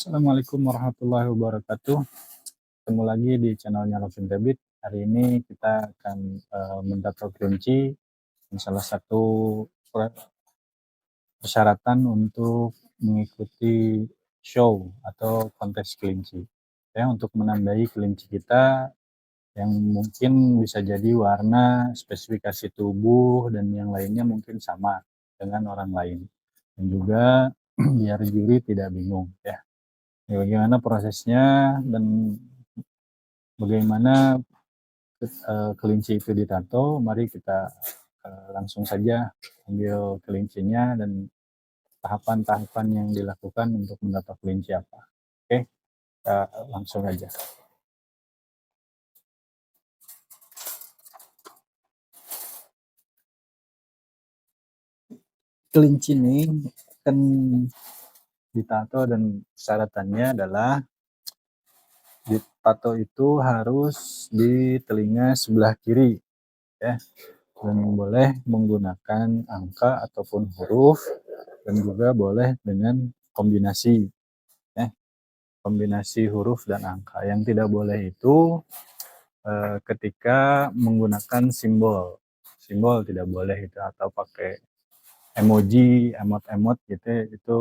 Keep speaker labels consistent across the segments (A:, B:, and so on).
A: Assalamualaikum warahmatullahi wabarakatuh. Ketemu lagi di channelnya Lovin Rabbit. Hari ini kita akan mendata kelinci. Salah satu persyaratan untuk mengikuti show atau kontes kelinci. Ya, untuk menandai kelinci kita yang mungkin bisa jadi warna, spesifikasi tubuh, dan yang lainnya mungkin sama dengan orang lain. Dan juga biar juri tidak bingung ya. Bagaimana prosesnya dan bagaimana kelinci itu ditato, mari kita langsung saja ambil kelincinya dan tahapan-tahapan yang dilakukan untuk mendapat kelinci apa. Oke, kita langsung aja. Kelinci ini akan ditato dan syaratannya adalah ditato itu harus di telinga sebelah kiri ya, dan boleh menggunakan angka ataupun huruf, dan juga boleh dengan kombinasi ya, kombinasi huruf dan angka. Yang tidak boleh itu ketika menggunakan simbol tidak boleh itu, atau pakai emoji, emot-emot gitu, itu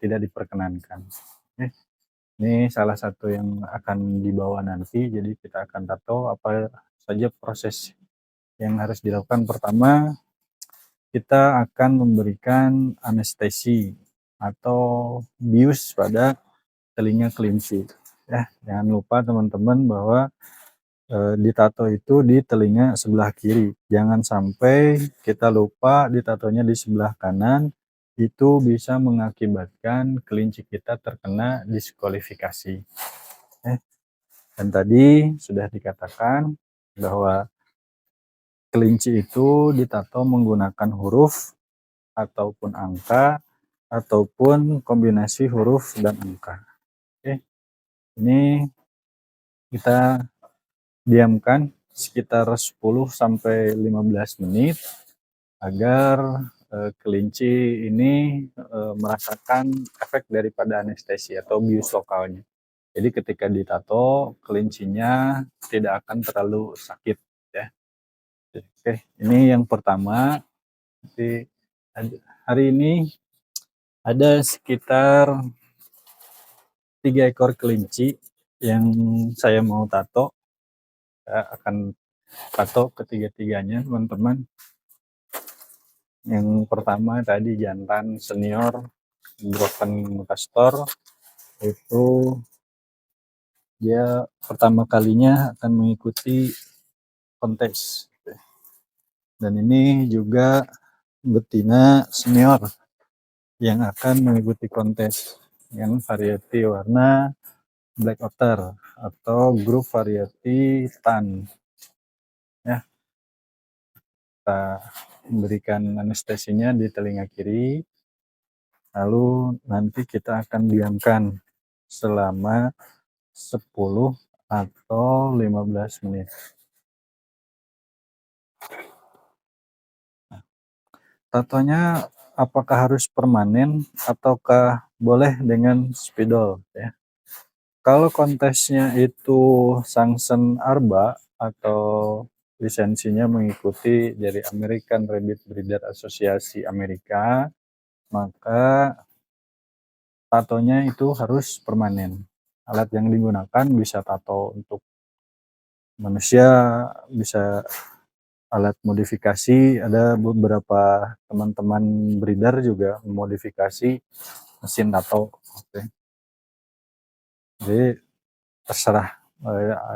A: tidak diperkenankan. Ini salah satu yang akan dibawa nanti, jadi kita akan tato apa saja proses yang harus dilakukan. Pertama, kita akan memberikan anestesi atau bius pada telinga kelinci. Ya, jangan lupa teman-teman bahwa ditato itu di telinga sebelah kiri. Jangan sampai kita lupa ditatonya di sebelah kanan, itu bisa mengakibatkan kelinci kita terkena diskualifikasi. Dan tadi sudah dikatakan bahwa kelinci itu ditato menggunakan huruf ataupun angka ataupun kombinasi huruf dan angka. Oke, ini kita diamkan sekitar 10 sampai 15 menit agar kelinci ini merasakan efek daripada anestesi atau bius lokalnya. Jadi ketika ditato, kelincinya tidak akan terlalu sakit ya. Oke, ini yang pertama. Jadi hari ini ada sekitar 3 ekor kelinci yang saya mau tato. Saya akan tato ketiga-tiganya teman-teman. Yang pertama tadi jantan senior broken castor, itu dia pertama kalinya akan mengikuti kontes. Dan ini juga betina senior yang akan mengikuti kontes yang variety warna black otter atau grup variety tan ya. Kita berikan anestesinya di telinga kiri, lalu nanti kita akan diamkan selama 10 atau 15 menit. Tatonya apakah harus permanen ataukah boleh dengan spidol ya. Kalau kontesnya itu sanction ARBA atau lisensinya mengikuti dari American Rabbit Breeder Association Amerika, maka tatonya itu harus permanen. Alat yang digunakan bisa tato untuk manusia, bisa alat modifikasi, ada beberapa teman-teman breeder juga memodifikasi mesin tato. Oke. Jadi terserah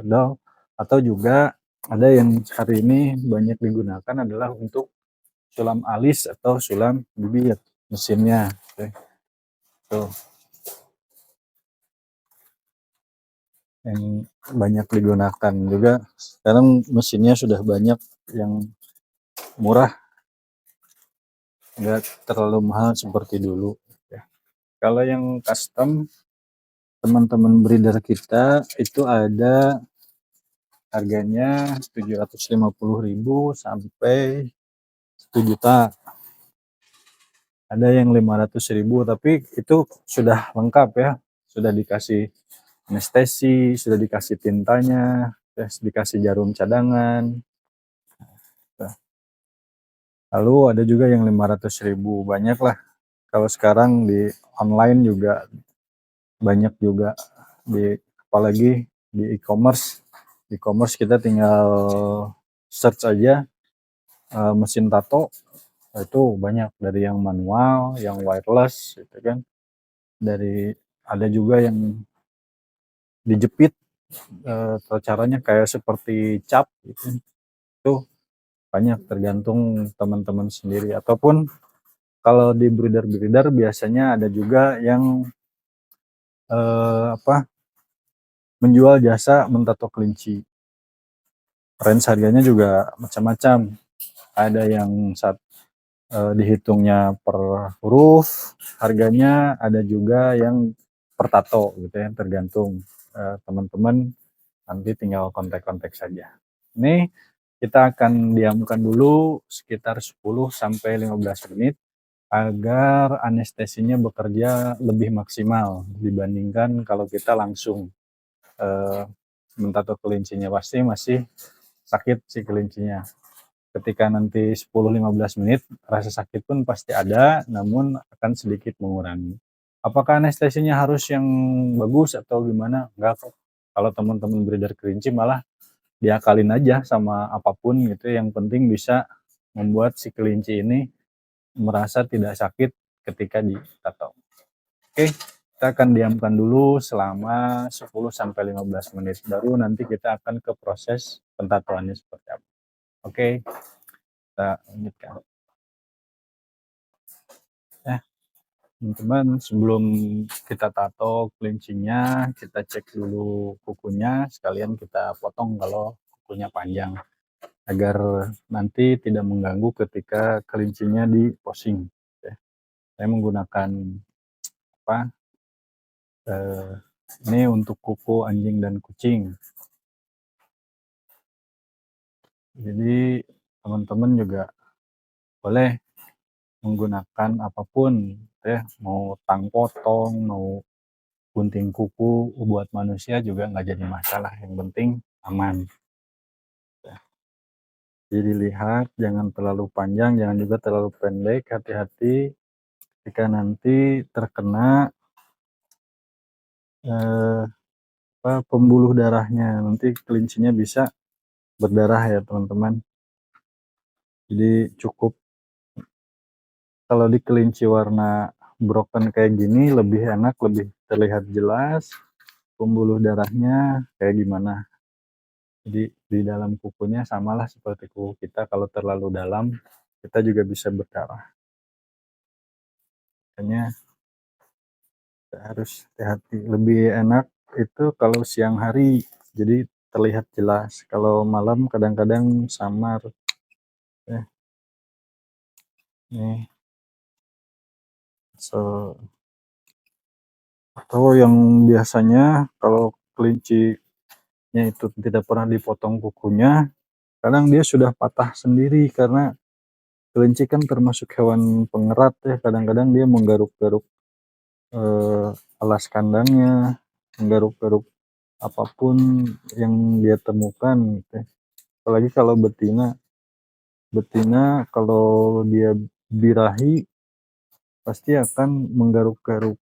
A: ada, atau juga ada yang hari ini banyak digunakan adalah untuk sulam alis atau sulam bibir mesinnya. Oke. Tuh yang banyak digunakan juga. Sekarang mesinnya sudah banyak yang murah, nggak terlalu mahal seperti dulu ya. Kalau yang custom, teman-teman breeder kita itu ada harganya 750.000 sampai 1 juta. Ada yang 500.000, tapi itu sudah lengkap ya, sudah dikasih anestesi, sudah dikasih tintanya, terus dikasih jarum cadangan. Nah, lalu ada juga yang 500.000, banyak lah. Kalau sekarang di online juga banyak juga, di apalagi di e-commerce. E-commerce kita tinggal search aja mesin tato, itu banyak dari yang manual, yang wireless gitu kan. Dari ada juga yang dijepit, atau caranya kayak seperti cap gitu. Itu banyak, tergantung teman-teman sendiri, ataupun kalau di breeder-breeder biasanya ada juga yang apa, menjual jasa mentato kelinci. Range harganya juga macam-macam. Ada yang dihitungnya per huruf harganya, ada juga yang per tato gitu ya, tergantung. Teman-teman nanti tinggal kontak-kontak saja. Ini kita akan diamkan dulu sekitar 10 sampai 15 menit agar anestesinya bekerja lebih maksimal dibandingkan kalau kita langsung mentato kelincinya. Pasti masih sakit si kelincinya. Ketika nanti 10-15 menit, rasa sakit pun pasti ada, namun akan sedikit mengurangi. Apakah anestesinya harus yang bagus atau gimana? Enggak kok. Kalau teman-teman breeder kelinci malah diakalin aja sama apapun gitu, yang penting bisa membuat si kelinci ini merasa tidak sakit ketika ditato. Oke, kita akan diamkan dulu selama 10-15 menit, baru nanti kita akan ke proses pentatoannya seperti apa. Oke, kita lanjutkan. Teman-teman, sebelum kita tato kelincinya, kita cek dulu kukunya, sekalian kita potong kalau kukunya panjang, agar nanti tidak mengganggu ketika kelincinya di posing. Saya menggunakan apa? Ini untuk kuku anjing dan kucing. Jadi teman-teman juga boleh menggunakan apapun, ya, mau tang potong, mau gunting kuku buat manusia juga nggak jadi masalah. Yang penting aman. Jadi lihat, jangan terlalu panjang, jangan juga terlalu pendek. Hati-hati jika nanti terkena pembuluh darahnya, nanti kelincinya bisa berdarah ya teman-teman. Jadi cukup kalau di kelinci warna broken kayak gini lebih enak, lebih terlihat jelas pembuluh darahnya kayak gimana. Jadi di dalam kukunya samalah seperti kuku kita, kalau terlalu dalam kita juga bisa berdarah. Makanya kita harus hati-hati. Lebih enak itu kalau siang hari, jadi terlihat jelas. Kalau malam kadang-kadang samar. Ya, nih. Atau yang biasanya kalau kelincinya itu tidak pernah dipotong kukunya, kadang dia sudah patah sendiri, karena kelinci kan termasuk hewan pengerat ya. Kadang-kadang dia menggaruk-garuk alas kandangnya, menggaruk-garuk apapun yang dia temukan gitu ya. Apalagi kalau betina. Betina kalau dia birahi pasti akan menggaruk-garuk.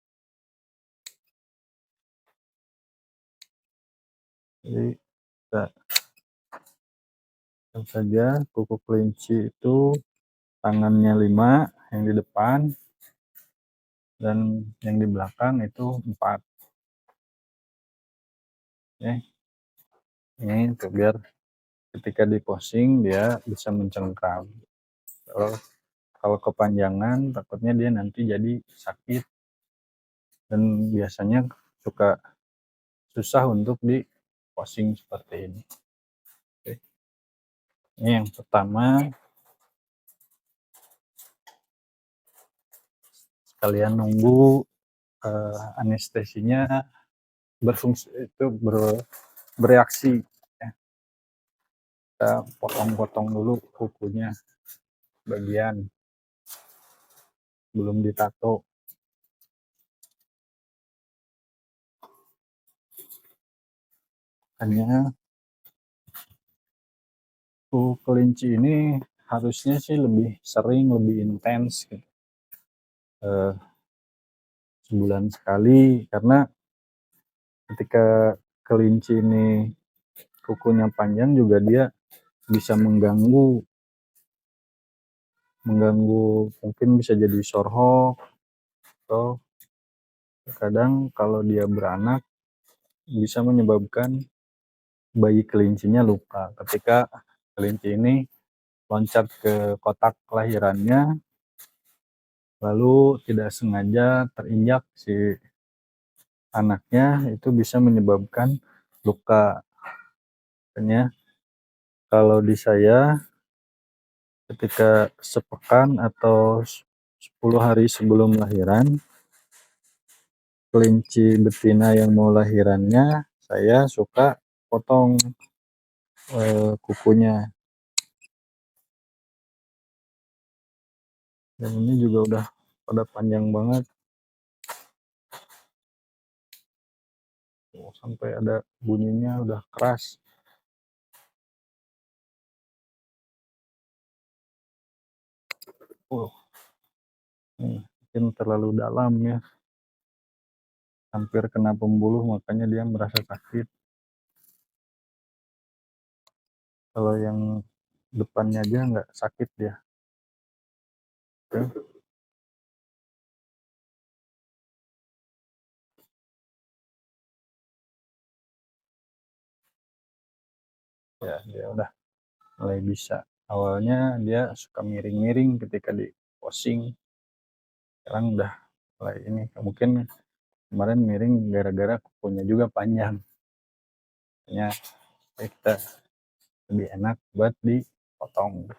A: Jadi kita lihat saja kuku kelinci itu tangannya 5 yang di depan, dan yang di belakang itu 4. Oke, ini untuk biar ketika di posing dia bisa mencengkram. Kalau kepanjangan takutnya dia nanti jadi sakit, dan biasanya suka susah untuk di posing seperti ini. Oke. Ini yang pertama, kalian nunggu anestesinya berfungsi itu bereaksi ya. Kita potong-potong dulu kukunya bagian belum ditato. Makanya kelinci ini harusnya sih lebih sering, lebih intens gitu, eee, sebulan sekali karena ketika kelinci ini kukunya panjang juga dia bisa mengganggu mengganggu mungkin bisa jadi sorhok atau terkadang kalau dia beranak bisa menyebabkan bayi kelincinya luka ketika kelinci ini loncat ke kotak kelahirannya lalu tidak sengaja terinjak si anaknya itu bisa menyebabkan luka. Makanya kalau di saya ketika sepekan atau 10 hari sebelum lahiran kelinci betina yang mau lahirannya saya suka potong kukunya, dan ini juga udah pada panjang banget. Sampai ada bunyinya udah keras. Nih, mungkin terlalu dalam ya, hampir kena pembuluh makanya dia merasa sakit. Kalau yang depannya aja nggak sakit dia. Oke. Ya dia udah mulai bisa. Awalnya dia suka miring-miring ketika di posing, sekarang udah mulai ini. Mungkin kemarin miring gara-gara kukunya juga panjang, makanya kita lebih enak buat dipotong.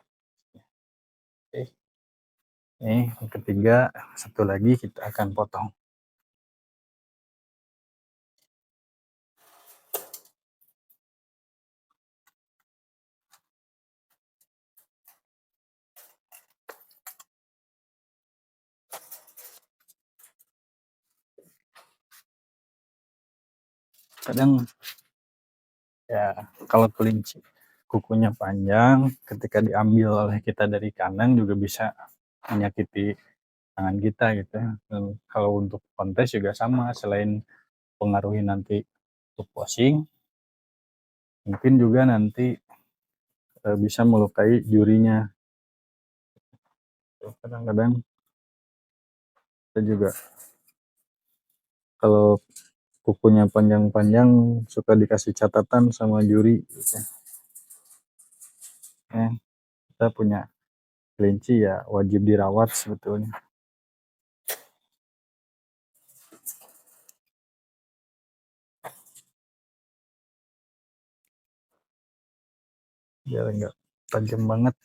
A: Oke, ini yang ketiga, satu lagi kita akan potong. Kadang ya kalau kelinci kukunya panjang ketika diambil oleh kita dari kandang juga bisa menyakiti tangan kita gitu ya. Dan kalau untuk kontes juga sama, selain pengaruhi nanti untuk posing mungkin juga nanti bisa melukai jurinya. Kadang-kadang kita juga kalau kukunya panjang-panjang suka dikasih catatan sama juri gitu. Kita punya kelinci ya wajib dirawat sebetulnya biar enggak tajam banget.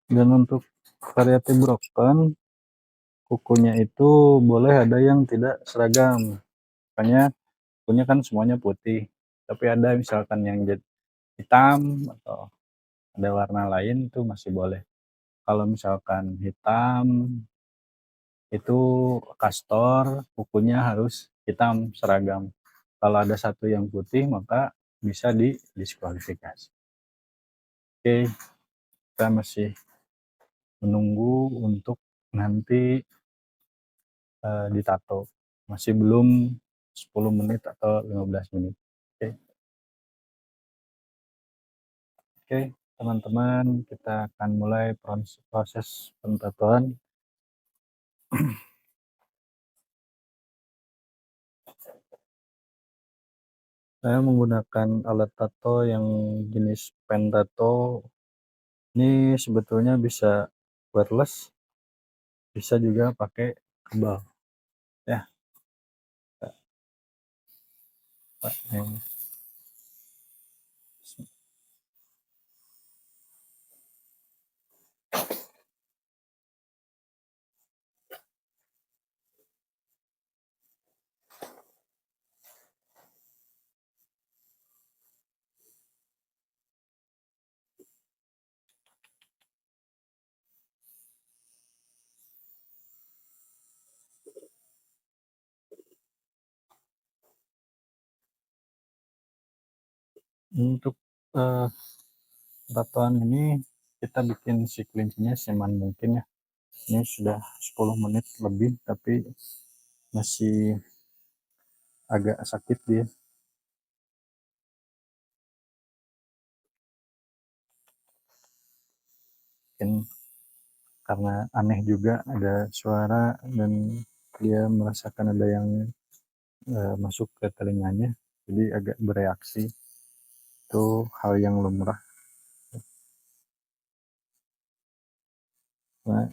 A: Dan untuk variety broken kukunya itu boleh ada yang tidak seragam, makanya kukunya kan semuanya putih tapi ada misalkan yang hitam atau ada warna lain itu masih boleh. Kalau misalkan hitam itu kastor, kukunya harus hitam seragam. Kalau ada satu yang putih maka bisa didiskualifikasi. Oke, kita masih menunggu untuk nanti ditato. Masih belum 10 menit atau 15 menit. Oke. Oke. teman-teman, kita akan mulai proses pentatoan. Saya menggunakan alat tato yang jenis pen tato. Ini sebetulnya bisa wireless, bisa juga pakai kabel. Ya, Pak. Untuk tatoan ini kita bikin si kelincinya semaksimal mungkin ya. Ini sudah 10 menit lebih, tapi masih agak sakit dia. Mungkin karena aneh juga, ada suara dan dia merasakan ada yang masuk ke telinganya, jadi agak bereaksi. Itu hal yang lumrah. Nah,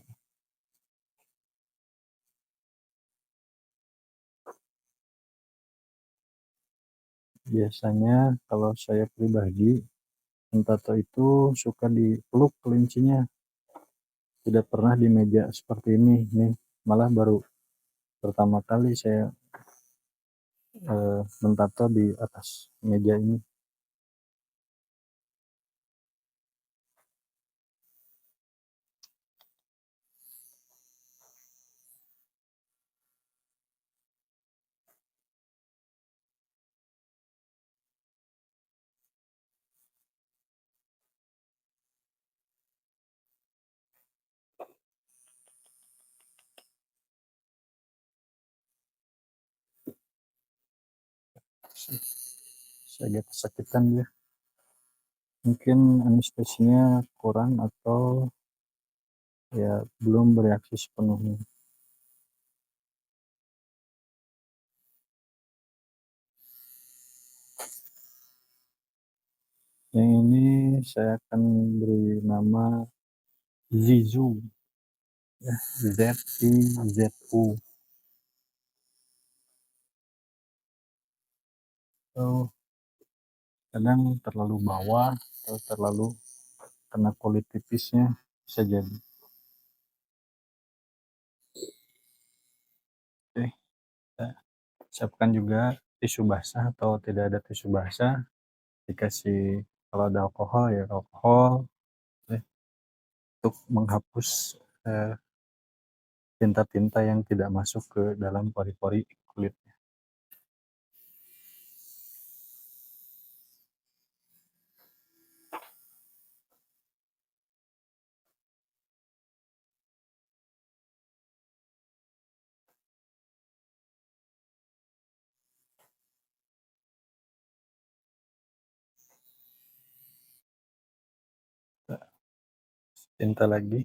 A: biasanya kalau saya pribadi, tato itu suka dipeluk kelincinya, tidak pernah di meja seperti ini nih. Malah baru pertama kali saya mentato di atas meja ini. Saya agak kesakitan dia, mungkin anestesinya kurang atau ya belum bereaksi sepenuhnya. Yang ini saya akan beri nama Zizu, ya, Zizu. So, kadang terlalu bawah atau terlalu kena kulit tipisnya, bisa jadi. Oke, kita siapkan juga tisu basah atau tidak ada tisu basah, dikasih kalau ada alkohol ya alkohol, oke, untuk menghapus tinta-tinta yang tidak masuk ke dalam pori-pori kulit. Tinta lagi.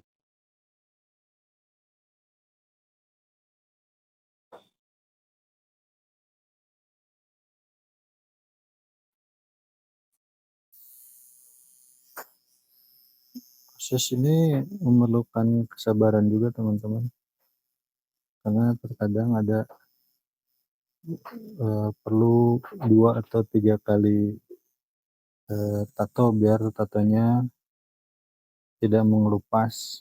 A: Proses ini memerlukan kesabaran juga teman-teman, karena terkadang ada perlu 2 atau 3 kali tato biar tatonya tidak mengelupas.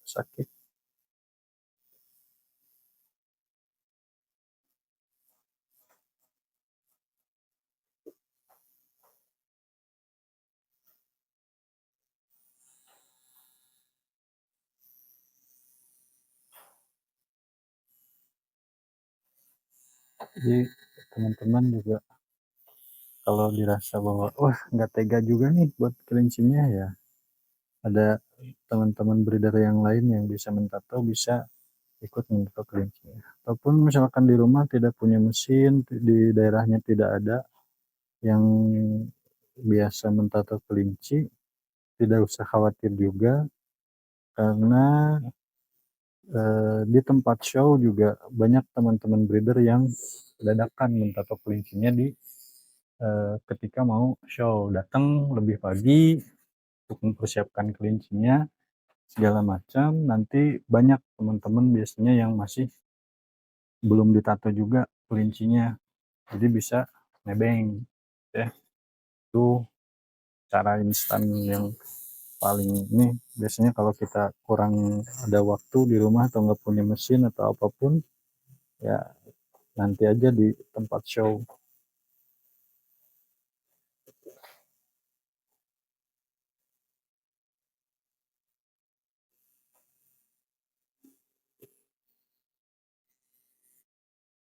A: Sakit. Jadi teman-teman juga kalau dirasa bahwa, wah nggak tega juga nih buat kelincinya ya, ada teman-teman breeder yang lain yang bisa mentato, bisa ikut mentato kelincinya. Ataupun misalkan di rumah tidak punya mesin, di daerahnya tidak ada yang biasa mentato kelinci, tidak usah khawatir juga karena di tempat show juga banyak teman-teman breeder yang dadakan mentato kelincinya di ketika mau show, datang lebih pagi untuk mempersiapkan kelincinya segala macam. Nanti banyak teman-teman biasanya yang masih belum ditato juga kelincinya, jadi bisa nebeng ya. Itu cara instan yang paling ini, biasanya kalau kita kurang ada waktu di rumah atau nggak punya mesin atau apapun ya, nanti aja di tempat show.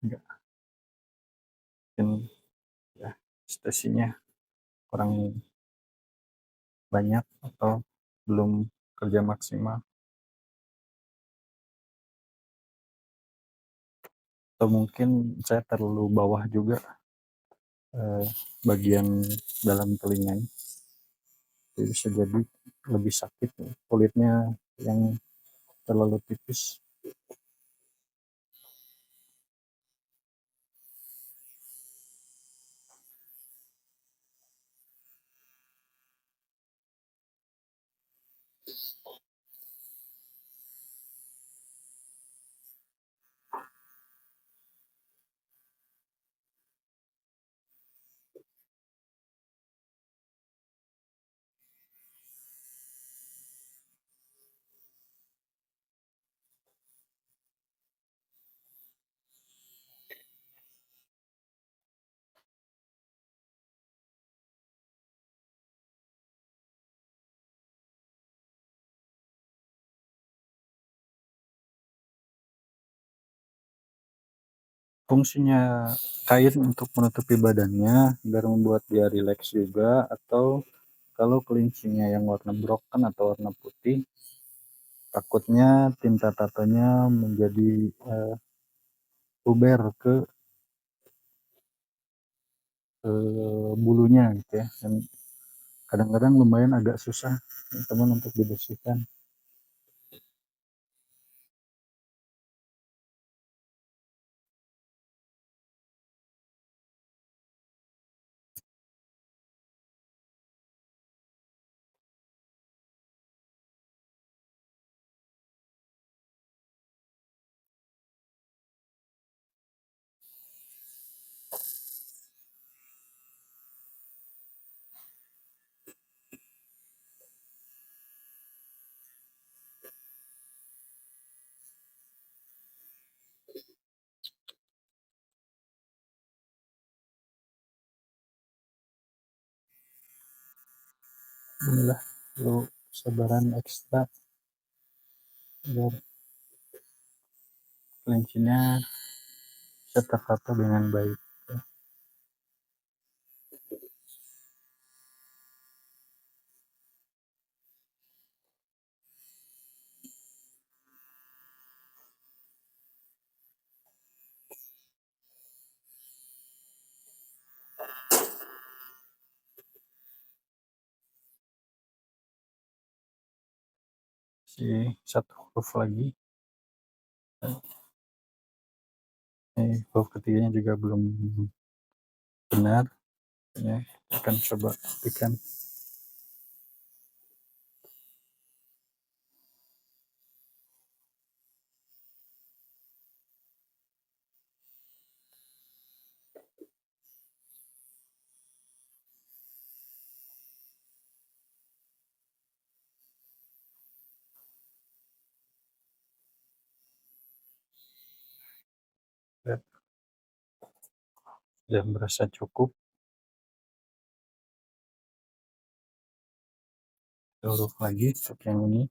A: Nggak mungkin ya, stasinya kurang banyak atau belum kerja maksimal, atau mungkin saya terlalu bawah juga eh, bagian dalam telinganya, jadi bisa jadi lebih sakit kulitnya yang terlalu tipis. Fungsinya kain untuk menutupi badannya agar membuat dia rileks juga, atau kalau kelincinya yang warna broken atau warna putih, takutnya tinta tatonya menjadi luber ke bulunya gitu ya, dan kadang-kadang lumayan agak susah teman untuk dibersihkan. Inilah perlu kesabaran ekstra agar kelincinya bisa tertata dengan baik. Si satu huruf lagi, huruf ketiganya juga belum benar ya, akan coba berikan. Dan merasa cukup, huruf lagi untuk yang ini.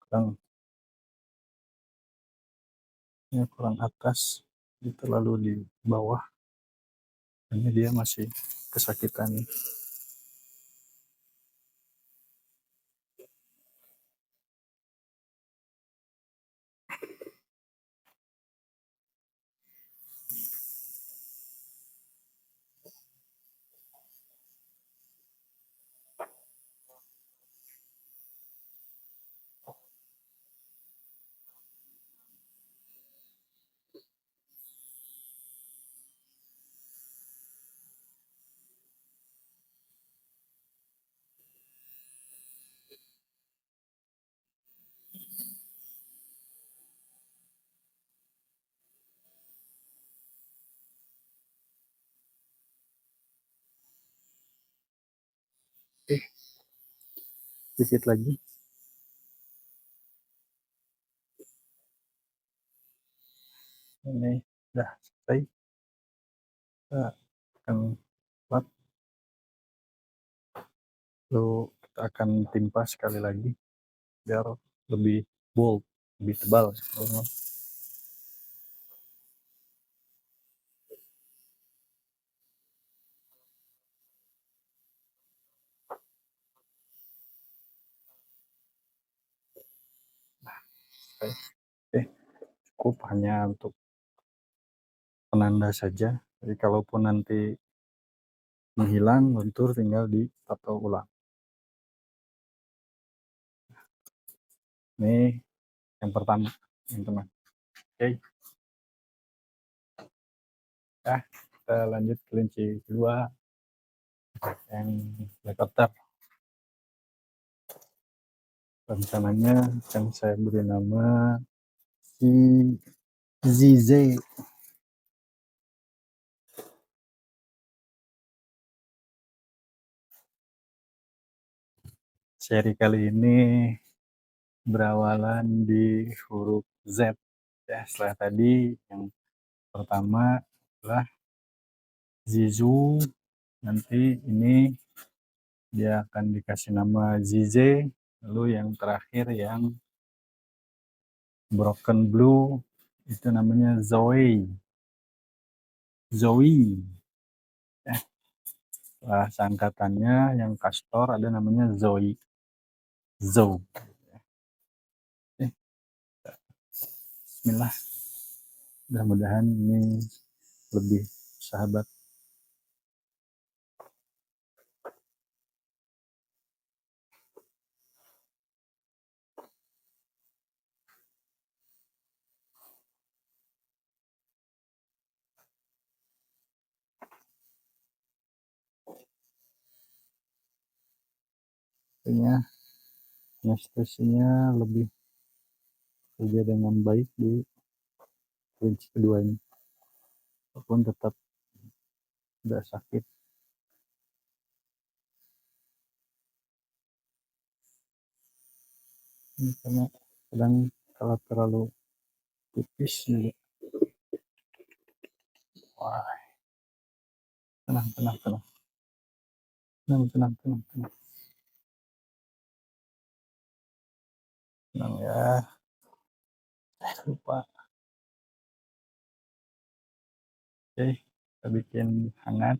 A: kurang ya, kurang atas, terlalu di bawah, ini dia masih kesakitan. eh Dikit lagi, ini udah selesai. Kita akan buat, lalu kita akan timpa sekali lagi biar lebih bold, lebih tebal. Oke, cukup hanya untuk penanda saja. Jadi kalaupun nanti menghilang, luntur, tinggal ditato ulang. Ini yang pertama, teman-teman. Oke, ya kita lanjut kelinci kedua, yang black otter. Rencananya akan saya beri nama si Zize. Seri kali ini berawalan di huruf Z. Ya, setelah tadi yang pertama adalah Zizu, nanti ini dia akan dikasih nama Zize, lalu yang terakhir yang Broken Blue itu namanya Zoe. Zoe. Ya, sangkatannya yang Castor ada namanya Zoe. Zoe. Eh, Bismillah. Mudah-mudahan ini lebih sahabat. Artinya anestesinya lebih kerja dengan baik di kelinci kedua ini, walaupun tetap tidak sakit. Ini karena kadang kalau terlalu tipis juga. Wah, tenang, tenang, tenang, tenang, tenang, tenang, tenang, tenang ya. Lupa. Oke, kita bikin hangat.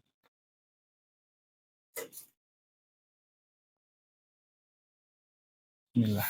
A: Bismillah.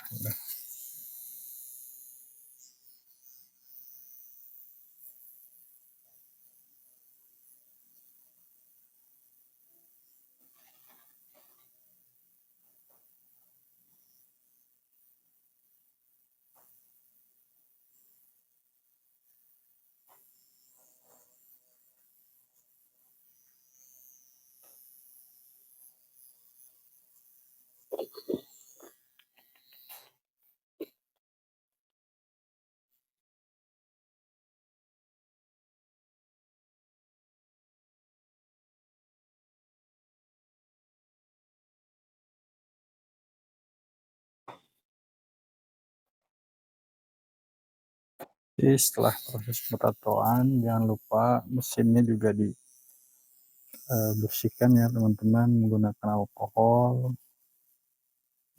A: Jadi setelah proses petatoan, jangan lupa mesinnya juga dibersihkan ya teman-teman, menggunakan alkohol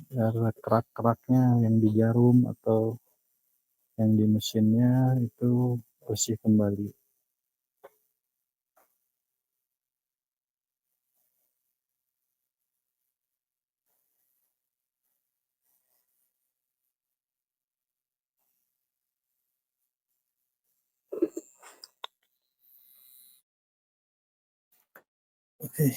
A: biar kerak-keraknya yang di jarum atau yang di mesinnya itu bersih kembali. Oke.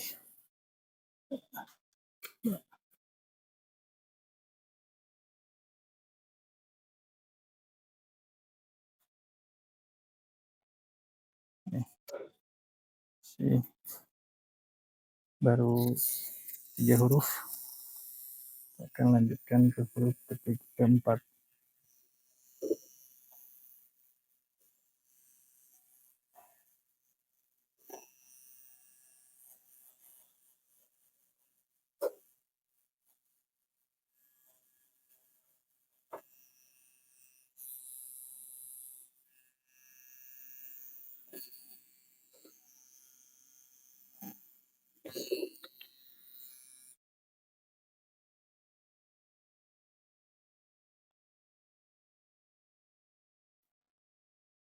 A: Sih, baru 3 huruf, akan lanjutkan ke huruf keempat.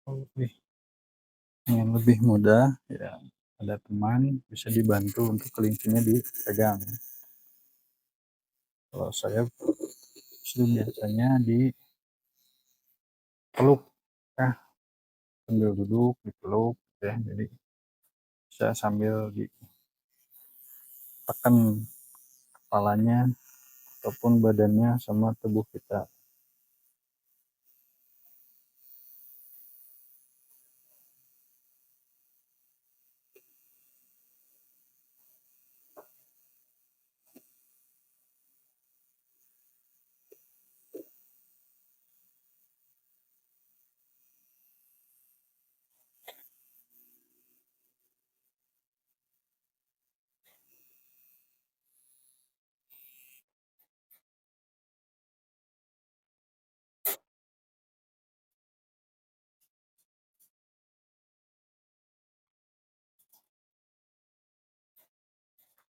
A: Lebih yang lebih mudah ya, ada teman bisa dibantu untuk kelincinya dipegang. Kalau saya itu biasanya dipeluk ya, sambil duduk dipeluk ya, jadi bisa sambil ditekan kepalanya ataupun badannya sama tubuh kita.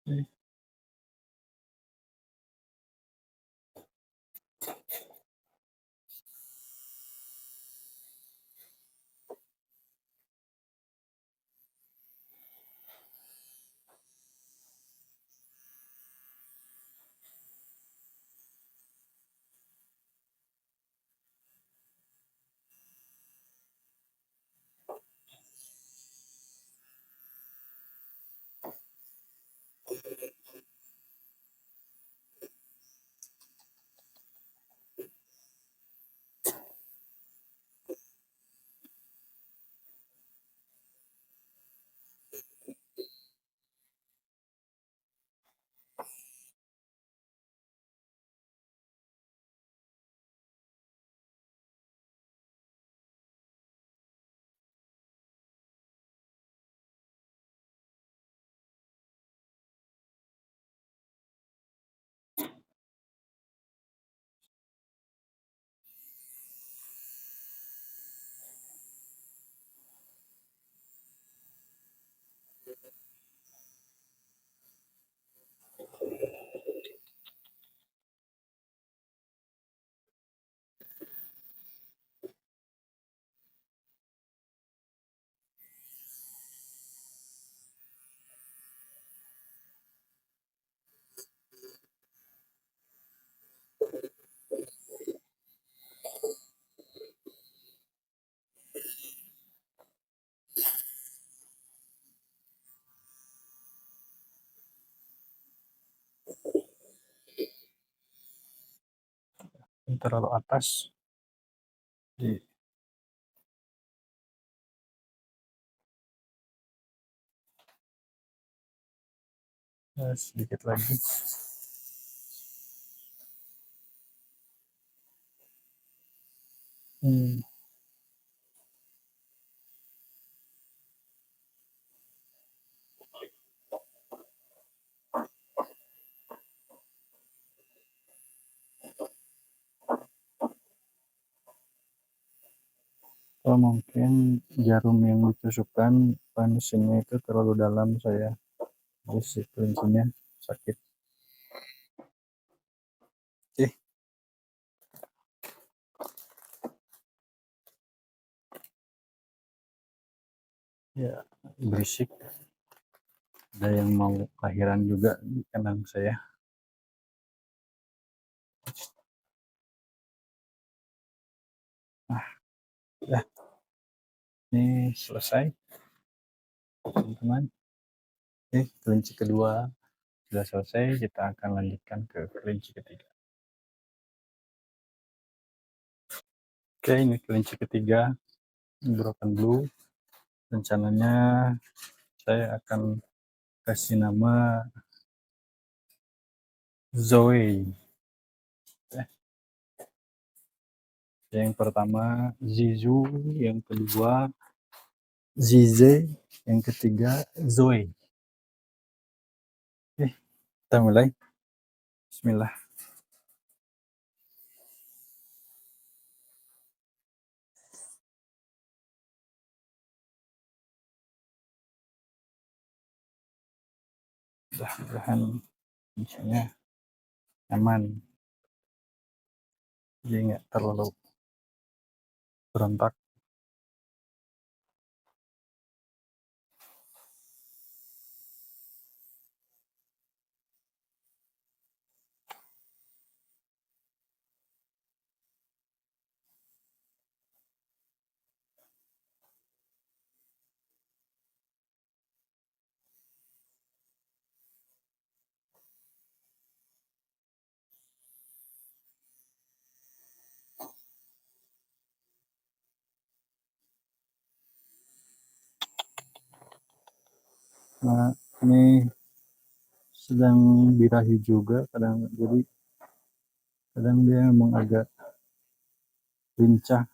A: Oke. Terlalu atas di sedikit lagi. atau mungkin jarum yang ditusukkan mesinnya itu terlalu dalam saya, terus si kelincinya sakit. Oke, ya berisik. Ada yang mau lahiran juga di kandang saya. Nah, ya ini selesai teman-teman. Oke, kelinci kedua sudah selesai, kita akan lanjutkan ke kelinci ketiga. Oke, ini kelinci ketiga, broken blue. Rencananya saya akan kasih nama Zoe. Yang pertama Zizu, yang kedua Zize, yang ketiga Zoe. Oke, kita mulai. Bismillah. Mudah-mudahan misalnya aman, jadi nggak terlalu berontak. Nah, ini sedang birahi juga kadang, jadi kadang dia memang agak lincah.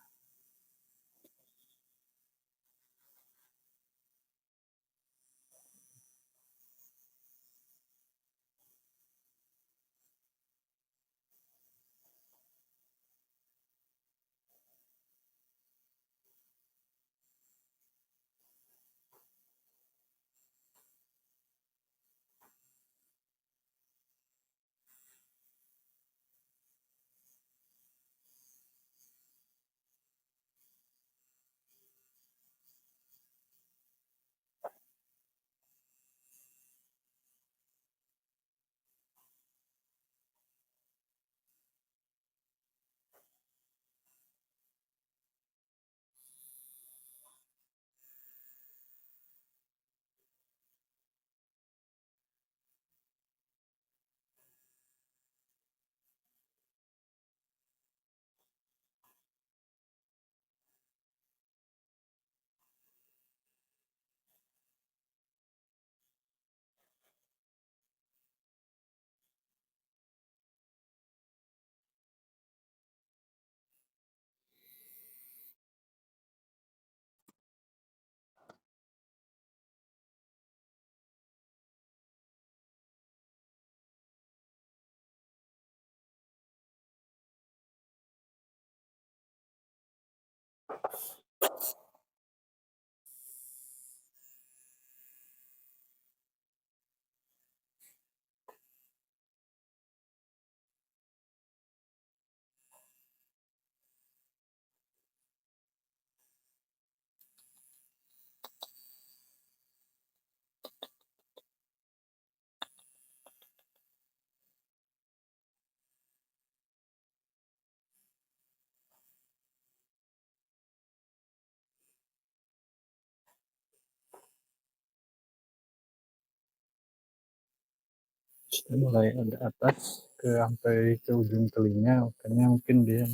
A: Sudah mulai ada atas ke sampai ke ujung telinga, makanya mungkin dia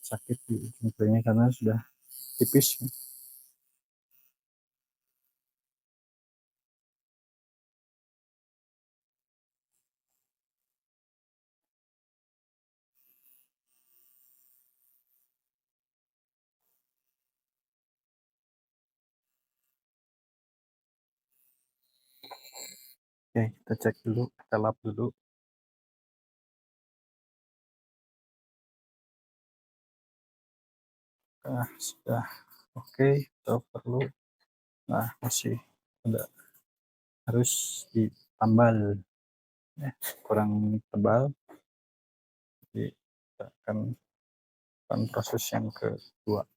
A: sakit di ujung telinga karena sudah tipis. Oke, kita cek dulu, kita lap dulu. Sudah Oke, atau perlu, nah masih ada, harus ditambal ya, kurang tebal, jadi kita akan lakukan proses yang kedua.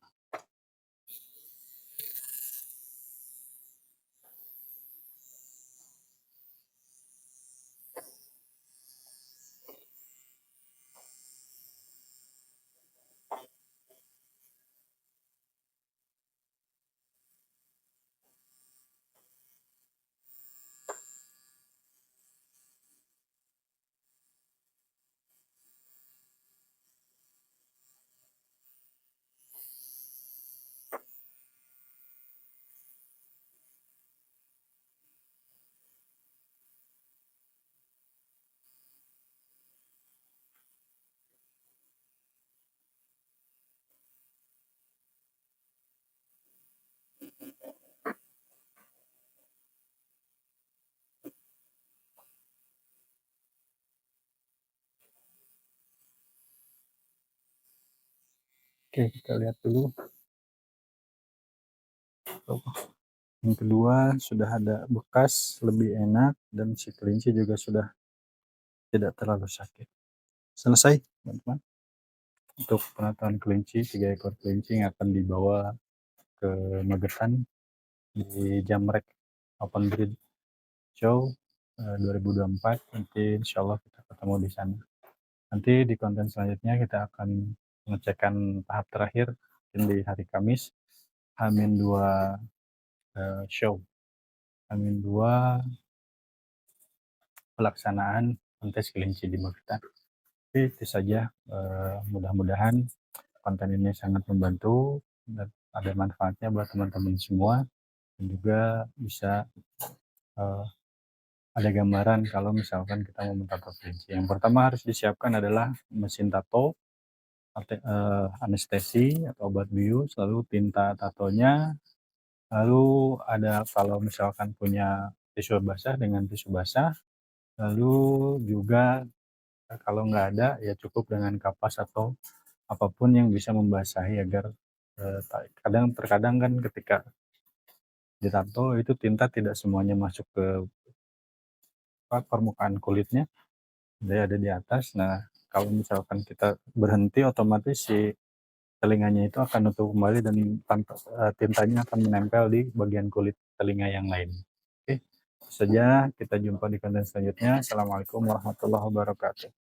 A: Oke, kita lihat dulu. Yang kedua sudah ada bekas, lebih enak, dan si kelinci juga sudah tidak terlalu sakit. Selesai, teman-teman. Untuk penataan kelinci, 3 ekor kelinci yang akan dibawa ke Magetan di Jamrek Open Breed Show 2024. Nanti insya Allah kita ketemu di sana. Nanti di konten selanjutnya kita akan mengecekkan tahap terakhir di hari Kamis, Hamin 2 show, Hamin 2 pelaksanaan kontes kelinci di Magetan. Oke, itu saja. Mudah-mudahan konten ini sangat membantu dan ada manfaatnya buat teman-teman semua, dan juga bisa eh, ada gambaran kalau misalkan kita mau mentato kelinci. Yang pertama harus disiapkan adalah mesin tato, anestesi atau obat bius, lalu tinta tatonya, lalu ada kalau misalkan punya tisu basah dengan tisu basah, lalu juga kalau nggak ada ya cukup dengan kapas atau apapun yang bisa membasahi agar terkadang kan ketika ditato itu tinta tidak semuanya masuk ke permukaan kulitnya, dia ada di atas. Nah, kalau misalkan kita berhenti otomatis si telinganya itu akan nutup kembali dan tintanya akan menempel di bagian kulit telinga yang lain. Oke, itu saja, kita jumpa di konten selanjutnya. Assalamualaikum warahmatullahi wabarakatuh.